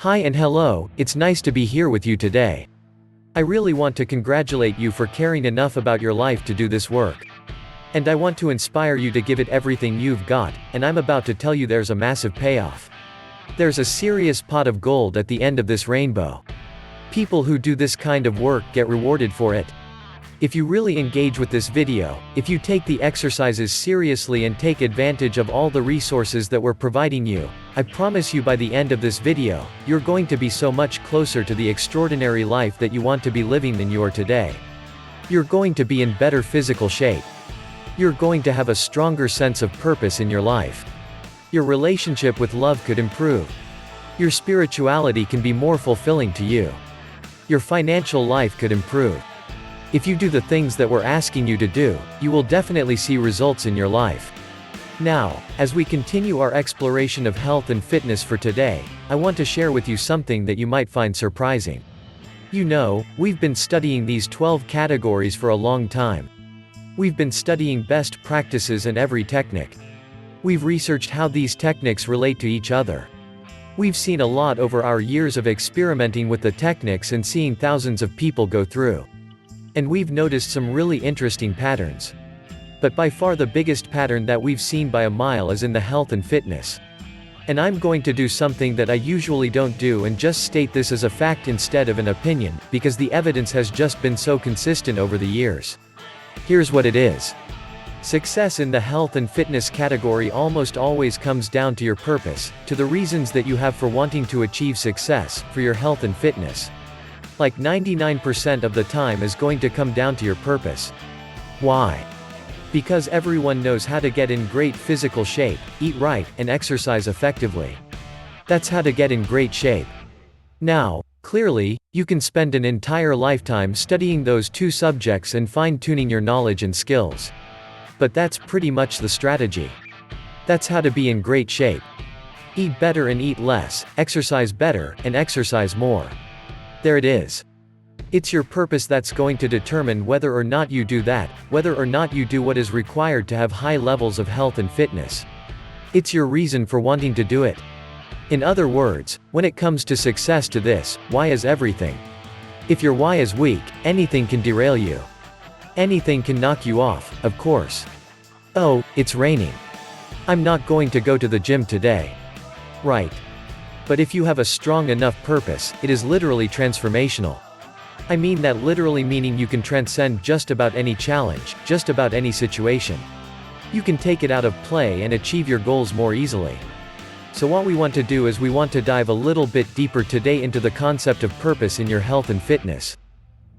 Hi and hello, it's nice to be here with you today. I really want to congratulate you for caring enough about your life to do this work. And I want to inspire you to give it everything you've got, and I'm about to tell you there's a massive payoff. There's a serious pot of gold at the end of this rainbow. People who do this kind of work get rewarded for it. If you really engage with this video, if you take the exercises seriously and take advantage of all the resources that we're providing you, I promise you by the end of this video, you're going to be so much closer to the extraordinary life that you want to be living than you are today. You're going to be in better physical shape. You're going to have a stronger sense of purpose in your life. Your relationship with love could improve. Your spirituality can be more fulfilling to you. Your financial life could improve. If you do the things that we're asking you to do, you will definitely see results in your life. Now, as we continue our exploration of health and fitness for today, I want to share with you something that you might find surprising. You know, we've been studying these 12 categories for a long time. We've been studying best practices and every technique. We've researched how these techniques relate to each other. We've seen a lot over our years of experimenting with the techniques and seeing thousands of people go through. And we've noticed some really interesting patterns. But by far the biggest pattern that we've seen by a mile is in the health and fitness. And I'm going to do something that I usually don't do and just state this as a fact instead of an opinion, because the evidence has just been so consistent over the years. Here's what it is. Success in the health and fitness category almost always comes down to your purpose, to the reasons that you have for wanting to achieve success, for your health and fitness. Like 99% of the time is going to come down to your purpose. Why? Because everyone knows how to get in great physical shape, eat right, and exercise effectively. That's how to get in great shape. Now, clearly, you can spend an entire lifetime studying those two subjects and fine-tuning your knowledge and skills. But that's pretty much the strategy. That's how to be in great shape. Eat better and eat less, exercise better, and exercise more. There it is. It's your purpose that's going to determine whether or not you do that, whether or not you do what is required to have high levels of health and fitness. It's your reason for wanting to do it. In other words, when it comes to success to this, why is everything. If your why is weak, anything can derail you. Anything can knock you off, of course. Oh, it's raining. I'm not going to go to the gym today. Right. But if you have a strong enough purpose, it is literally transformational. I mean that literally, meaning you can transcend just about any challenge, just about any situation. You can take it out of play and achieve your goals more easily. So what we want to do is we want to dive a little bit deeper today into the concept of purpose in your health and fitness.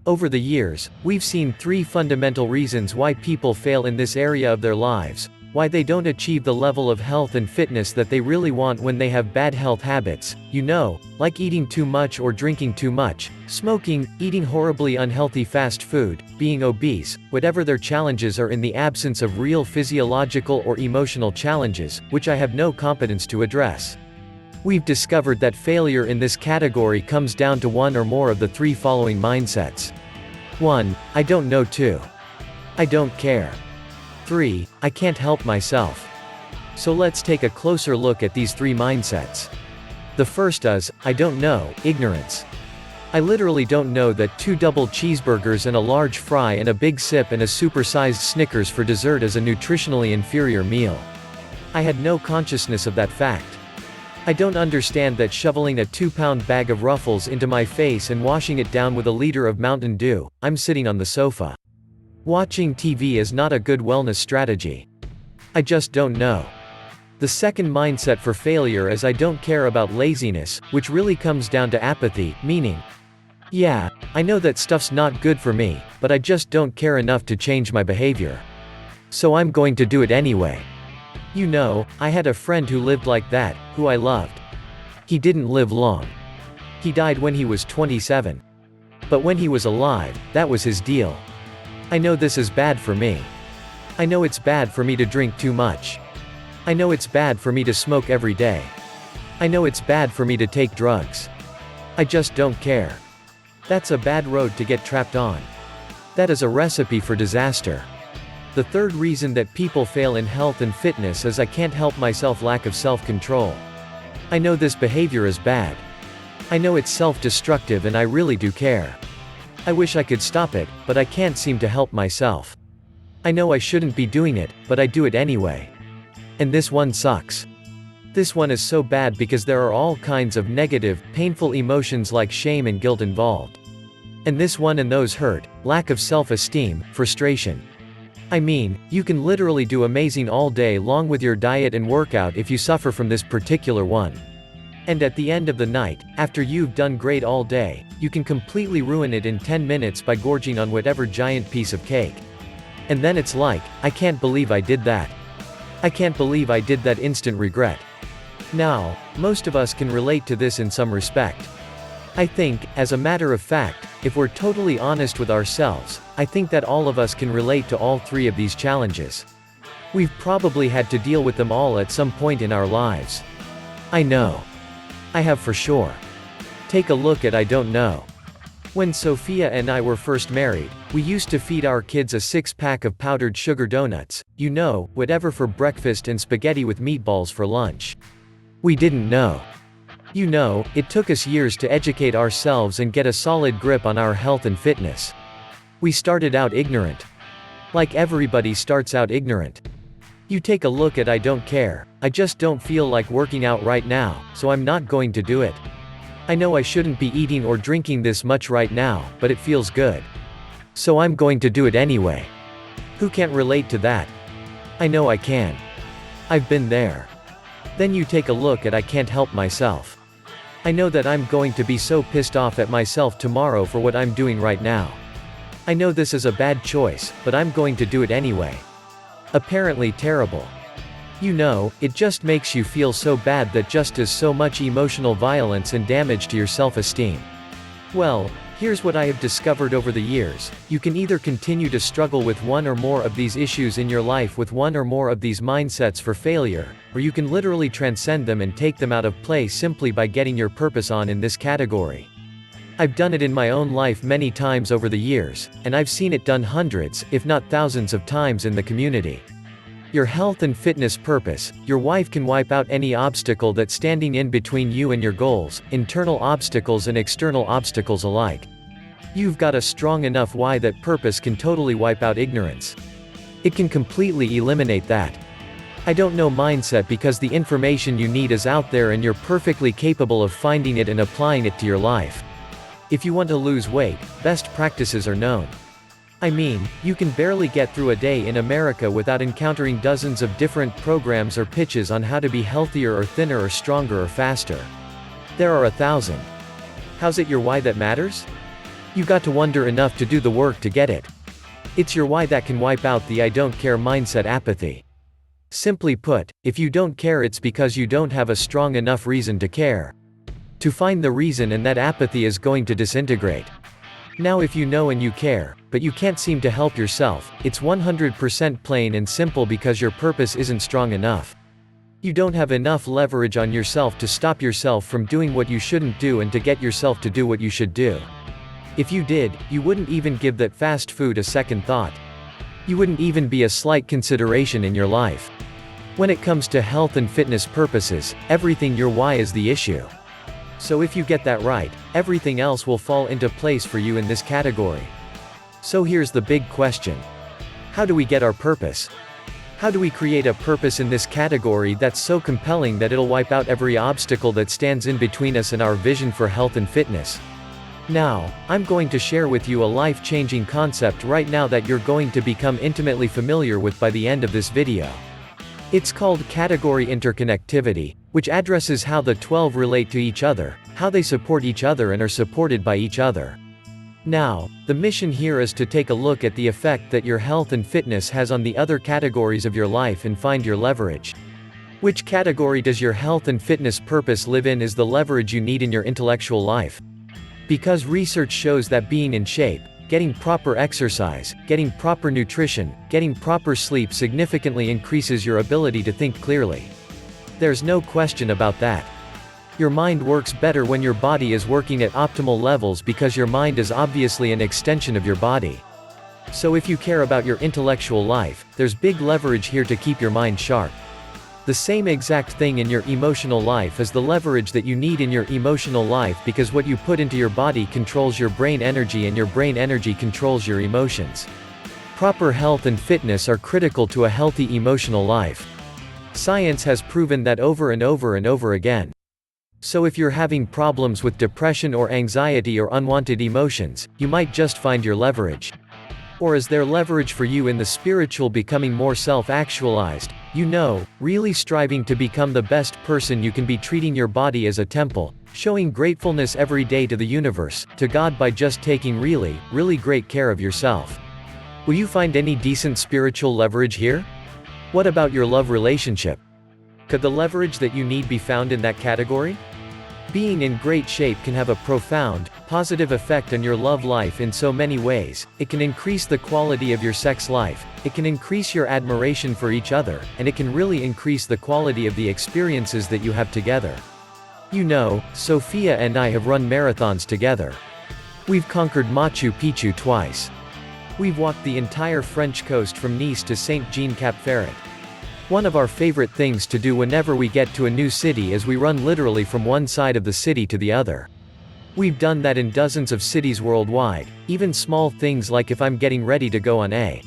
Over the years, we've seen 3 fundamental reasons why people fail in this area of their lives. Why they don't achieve the level of health and fitness that they really want when they have bad health habits, you know, like eating too much or drinking too much, smoking, eating horribly unhealthy fast food, being obese, whatever their challenges are in the absence of real physiological or emotional challenges, which I have no competence to address. We've discovered that failure in this category comes down to one or more of the 3 following mindsets. 1. I don't know. 2. I don't care. 3. I can't help myself. So let's take a closer look at these 3 mindsets. The first is, I don't know, ignorance. I literally don't know that 2 double cheeseburgers and a large fry and a big sip and a supersized Snickers for dessert is a nutritionally inferior meal. I had no consciousness of that fact. I don't understand that shoveling a 2-pound bag of Ruffles into my face and washing it down with a liter of Mountain Dew, I'm sitting on the sofa. Watching TV is not a good wellness strategy. I just don't know. The second mindset for failure is I don't care about laziness, which really comes down to apathy, meaning, yeah, I know that stuff's not good for me, but I just don't care enough to change my behavior. So I'm going to do it anyway. You know, I had a friend who lived like that, who I loved. He didn't live long. He died when he was 27. But when he was alive, that was his deal. I know this is bad for me. I know it's bad for me to drink too much. I know it's bad for me to smoke every day. I know it's bad for me to take drugs. I just don't care. That's a bad road to get trapped on. That is a recipe for disaster. The third reason that people fail in health and fitness is I can't help myself, lack of self-control. I know this behavior is bad. I know it's self-destructive and I really do care. I wish I could stop it, but I can't seem to help myself. I know I shouldn't be doing it, but I do it anyway. And this one sucks. This one is so bad because there are all kinds of negative, painful emotions like shame and guilt involved. And this one and those hurt, lack of self-esteem, frustration. I mean, you can literally do amazing all day long with your diet and workout if you suffer from this particular one. And at the end of the night, after you've done great all day, you can completely ruin it in 10 minutes by gorging on whatever giant piece of cake. And then it's like, I can't believe I did that. I can't believe I did that, instant regret. Now, most of us can relate to this in some respect. I think, as a matter of fact, if we're totally honest with ourselves, I think that all of us can relate to all three of these challenges. We've probably had to deal with them all at some point in our lives. I know. I have for sure. Take a look at I don't know. When Sophia and I were first married, we used to feed our kids a 6-pack of powdered sugar donuts, you know, whatever for breakfast and spaghetti with meatballs for lunch. We didn't know. You know, it took us years to educate ourselves and get a solid grip on our health and fitness. We started out ignorant. Like everybody starts out ignorant. You take a look at I don't care, I just don't feel like working out right now, so I'm not going to do it. I know I shouldn't be eating or drinking this much right now, but it feels good. So I'm going to do it anyway. Who can't relate to that? I know I can. I've been there. Then you take a look at I can't help myself. I know that I'm going to be so pissed off at myself tomorrow for what I'm doing right now. I know this is a bad choice, but I'm going to do it anyway. Apparently terrible. You know, it just makes you feel so bad that just does so much emotional violence and damage to your self-esteem. Well, here's what I have discovered over the years: you can either continue to struggle with one or more of these issues in your life with one or more of these mindsets for failure, or you can literally transcend them and take them out of play simply by getting your purpose on in this category. I've done it in my own life many times over the years, and I've seen it done hundreds, if not thousands of times in the community. Your health and fitness purpose, your wife can wipe out any obstacle that's standing in between you and your goals, internal obstacles and external obstacles alike. You've got a strong enough why that purpose can totally wipe out ignorance. It can completely eliminate that I don't know mindset because the information you need is out there and you're perfectly capable of finding it and applying it to your life. If you want to lose weight, best practices are known. I mean, you can barely get through a day in America without encountering dozens of different programs or pitches on how to be healthier or thinner or stronger or faster. There are 1,000. How's it your why that matters? You got to wonder enough to do the work to get it. It's your why that can wipe out the I don't care mindset, apathy. Simply put, if you don't care, it's because you don't have a strong enough reason to care. To find the reason, and that apathy is going to disintegrate. Now if you know and you care, but you can't seem to help yourself, it's 100% plain and simple because your purpose isn't strong enough. You don't have enough leverage on yourself to stop yourself from doing what you shouldn't do and to get yourself to do what you should do. If you did, you wouldn't even give that fast food a second thought. You wouldn't even be a slight consideration in your life. When it comes to health and fitness purposes, everything your why is the issue. So if you get that right, everything else will fall into place for you in this category. So here's the big question. How do we get our purpose? How do we create a purpose in this category that's so compelling that it'll wipe out every obstacle that stands in between us and our vision for health and fitness? Now, I'm going to share with you a life-changing concept right now that you're going to become intimately familiar with by the end of this video. It's called category interconnectivity, which addresses how the 12 relate to each other, how they support each other and are supported by each other. Now, the mission here is to take a look at the effect that your health and fitness has on the other categories of your life and find your leverage. Which category does your health and fitness purpose live in is the leverage you need in your intellectual life. Because research shows that being in shape, getting proper exercise, getting proper nutrition, getting proper sleep significantly increases your ability to think clearly. There's no question about that. Your mind works better when your body is working at optimal levels because your mind is obviously an extension of your body. So if you care about your intellectual life, there's big leverage here to keep your mind sharp. The same exact thing in your emotional life is the leverage that you need in your emotional life, because what you put into your body controls your brain energy and your brain energy controls your emotions. Proper health and fitness are critical to a healthy emotional life. Science has proven that over and over and over again. So if you're having problems with depression or anxiety or unwanted emotions, you might just find your leverage. Or is there leverage for you in the spiritual, becoming more self-actualized, really striving to become the best person you can be, treating your body as a temple, showing gratefulness every day to the universe, to God, by just taking really great care of yourself. Will you find any decent spiritual leverage here? What about your love relationship? Could the leverage that you need be found in that category? Being in great shape can have a profound, positive effect on your love life in so many ways. It can increase the quality of your sex life, it can increase your admiration for each other, and it can really increase the quality of the experiences that you have together. Sophia and I have run marathons together. We've conquered Machu Picchu twice. We've walked the entire French coast from Nice to Saint-Jean-Cap-Ferrat. One of our favorite things to do whenever we get to a new city is we run literally from one side of the city to the other. We've done that in dozens of cities worldwide, even small things like if I'm getting ready to go on a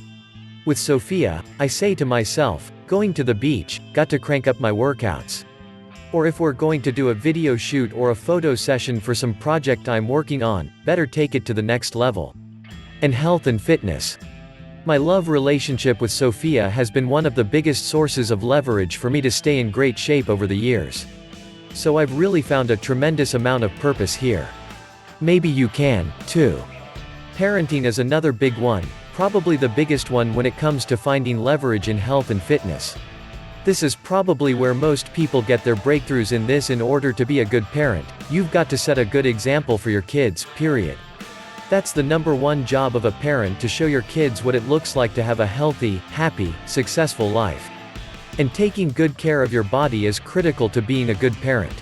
with Sophia, I say to myself, going to the beach, got to crank up my workouts. Or if we're going to do a video shoot or a photo session for some project I'm working on, better take it to the next level. And health and fitness. My love relationship with Sophia has been one of the biggest sources of leverage for me to stay in great shape over the years. So I've really found a tremendous amount of purpose here. Maybe you can, too. Parenting is another big one, probably the biggest one when it comes to finding leverage in health and fitness. This is probably where most people get their breakthroughs in this. In order to be a good parent, you've got to set a good example for your kids, period. That's the number one job of a parent, to show your kids what it looks like to have a healthy, happy, successful life. And taking good care of your body is critical to being a good parent.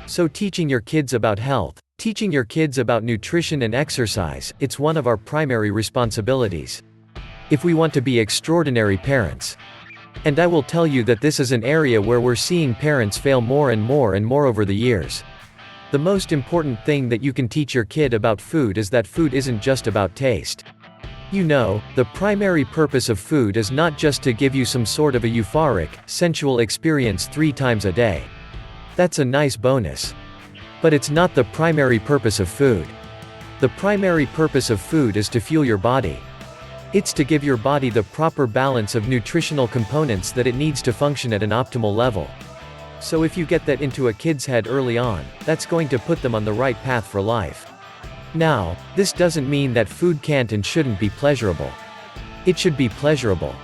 So teaching your kids about health, teaching your kids about nutrition and exercise, it's one of our primary responsibilities, if we want to be extraordinary parents. And I will tell you that this is an area where we're seeing parents fail more and more over the years. The most important thing that you can teach your kid about food is that food isn't just about taste. The primary purpose of food is not just to give you some sort of a euphoric, sensual experience 3 times a day. That's a nice bonus. But it's not the primary purpose of food. The primary purpose of food is to fuel your body. It's to give your body the proper balance of nutritional components that it needs to function at an optimal level. So if you get that into a kid's head early on, that's going to put them on the right path for life. Now, this doesn't mean that food can't and shouldn't be pleasurable. It should be pleasurable.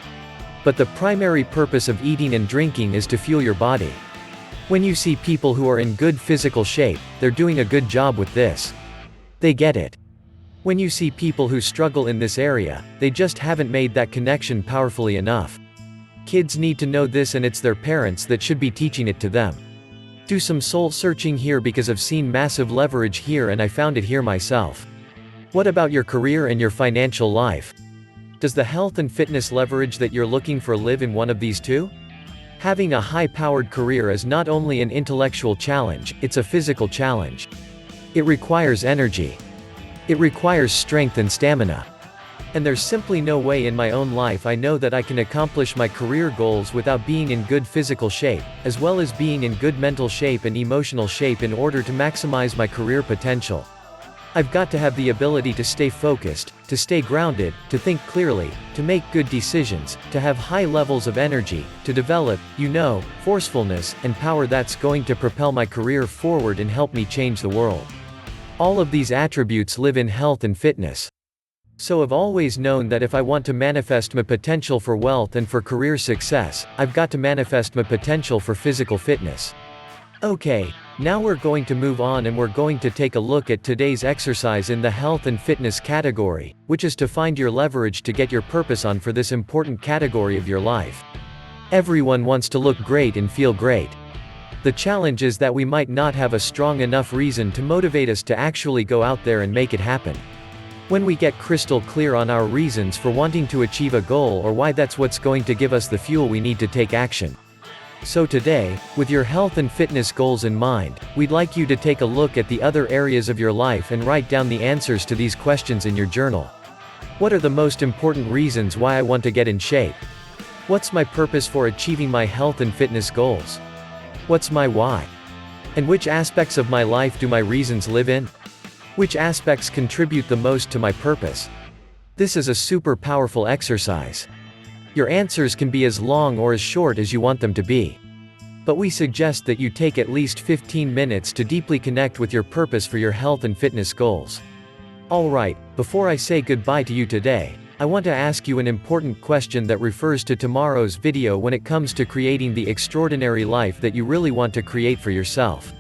But the primary purpose of eating and drinking is to fuel your body. When you see people who are in good physical shape, they're doing a good job with this. They get it. When you see people who struggle in this area, they just haven't made that connection powerfully enough. Kids need to know this, and it's their parents that should be teaching it to them. Do some soul searching here, because I've seen massive leverage here and I found it here myself. What about your career and your financial life? Does the health and fitness leverage that you're looking for live in one of these two? Having a high-powered career is not only an intellectual challenge, it's a physical challenge. It requires energy. It requires strength and stamina. And there's simply no way in my own life I know that I can accomplish my career goals without being in good physical shape, as well as being in good mental shape and emotional shape in order to maximize my career potential. I've got to have the ability to stay focused, to stay grounded, to think clearly, to make good decisions, to have high levels of energy, to develop, forcefulness and power that's going to propel my career forward and help me change the world. All of these attributes live in health and fitness. So I've always known that if I want to manifest my potential for wealth and for career success, I've got to manifest my potential for physical fitness. Okay, now we're going to move on and we're going to take a look at today's exercise in the health and fitness category, which is to find your leverage to get your purpose on for this important category of your life. Everyone wants to look great and feel great. The challenge is that we might not have a strong enough reason to motivate us to actually go out there and make it happen. When we get crystal clear on our reasons for wanting to achieve a goal or why that's what's going to give us the fuel we need to take action, So today, with your health and fitness goals in mind, we'd like you to take a look at the other areas of your life and write down the answers to these questions in your journal. What are the most important reasons why I want to get in shape? What's my purpose for achieving my health and fitness goals? What's my why? And which aspects of my life do my reasons live in? Which aspects contribute the most to my purpose? This is a super powerful exercise. Your answers can be as long or as short as you want them to be. But we suggest that you take at least 15 minutes to deeply connect with your purpose for your health and fitness goals. Alright, before I say goodbye to you today, I want to ask you an important question that refers to tomorrow's video when it comes to creating the extraordinary life that you really want to create for yourself.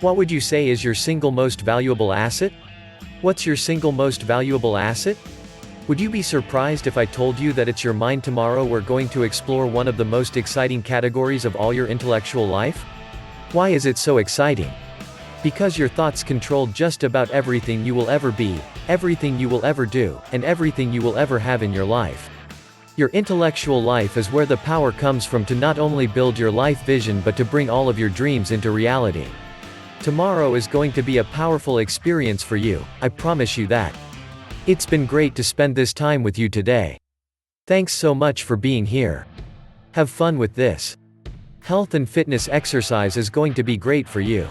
What would you say is your single most valuable asset? What's your single most valuable asset? Would you be surprised if I told you that it's your mind? Tomorrow we're going to explore one of the most exciting categories of all your intellectual life. Why is it so exciting? Because your thoughts control just about everything you will ever be, everything you will ever do, and everything you will ever have in your life. Your intellectual life is where the power comes from to not only build your life vision but to bring all of your dreams into reality. Tomorrow is going to be a powerful experience for you, I promise you that. It's been great to spend this time with you today. Thanks so much for being here. Have fun with this. Health and fitness exercise is going to be great for you.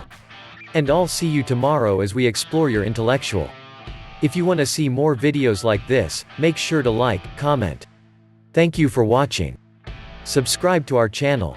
And I'll see you tomorrow as we explore your intellectual. If you want to see more videos like this, make sure to like, comment. Thank you for watching. Subscribe to our channel.